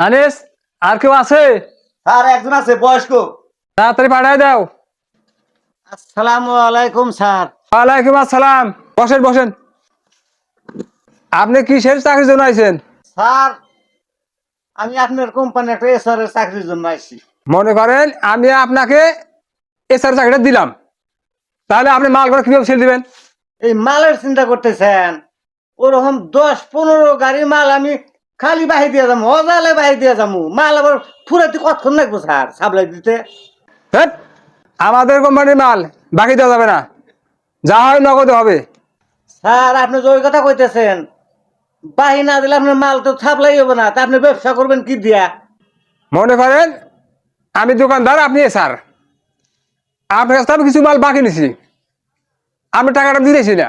আনিস, আর কেউ আছে? আর একজন আছে বয়স্ক। তাড়াতাড়ি পাঠায় দাও। আসসালামু আলাইকুম স্যার। ওয়ালাইকুম আসসালাম। বসেন বসেন। আপনি কিসের চাকরির জন্য আইছেন? স্যার, আমি আপনার কোম্পানি একটা এসআর এর চাকরির জন্য আসছি। মনে করেন আমি আপনাকে এসআর চাকরিটা দিলাম, তাহলে আপনি মালগুলো কিভাবে ছেড়ে দিবেন? এই মালের চিন্তা করতেছেন? ওরকম 10-15 গাড়ি মাল আমি খালি বাহি দিয়ে যাবো, অজালে বাহি দিয়ে যাবো। মাল আবার ফুরাতে কতক্ষণ লাগবো স্যার সাপ্লাই দিতে? হ্যাঁ, আমাদের কোম্পানির মাল বাকি দেওয়া যাবে না, যা হয় নগদে হবে। স্যার, আপনি যে ওই কথা কইতেছেন, বাহি না দিলে আপনার মাল তো সাপ্লাই হবে না, তা আপনি ব্যবসা করবেন কি দিয়া? মনে করেন আমি দোকানদার, আপনি এসআর, আপনার কাছে আমি কিছু মাল বাকি নিছি, আপনি টাকাটা দিতেছি না,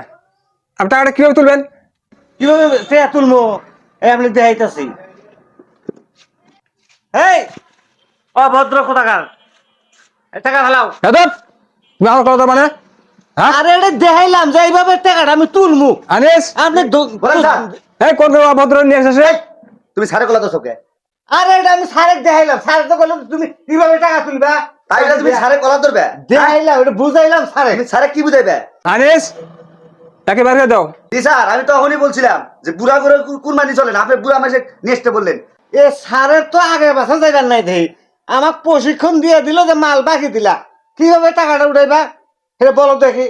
আপনি টাকাটা কিভাবে তুলবেন? কিভাবে টাকা তুলবো? এই আপনি দেখাইতেছি। এই অভদ্র কোথাকার, এই টাকা ফেলাও। হেদত, তুমি আমার কথা মানে? হ্যাঁ, আরে এটা দেখাইলাম যে এইভাবে টাকাটা আমি তুলমু। আনিস, আপনি বলেন স্যার। এই কোন ভদ্র নিয়ে এসেছে? তুমি সারে কলা তো সবকে আরে এটা আমি স্যারের দেখাইলাম, স্যার তো বললাম তুমি কিভাবে টাকা তুলবা। তাই না, তুমি সারে কলা ধরবে? দেখাইলাম, এটা বুঝাইলাম স্যারে। তুমি সারে কি বুঝাইবে? আনিস, তাকে বের করে দাও। জি স্যার, আমি তখনই বলছিলাম যে বুড়া করে কুরবানি চলে না, আপনি বুড়া মাসে নিয়ে আসতে বললেন। এ স্যারের তো আগে বাসা যাইবার নাই দেই, আমাক প্রশিক্ষণ দিয়ে দিল যে মাল বাকি দিলা, কিভাবে টাকাটা উঠাইবা সেটা বলো দেখি।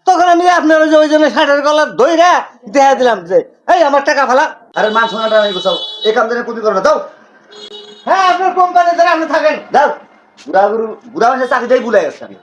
তখন আমি আপনার ওই জন্য ষাটের গলার ধইরা দেখা দিলাম যে এই আমার টাকা ফেলা। আরে মান শোনাটা আমি গোছাও, এই কাম দিনে প্রতি করো না, দাও হ্যাঁ, আপনার কোম্পানি ধরে আপনি থাকেন। দাও। বুড়া মাসে চাকরিটাই ভুলে গেছে আমি।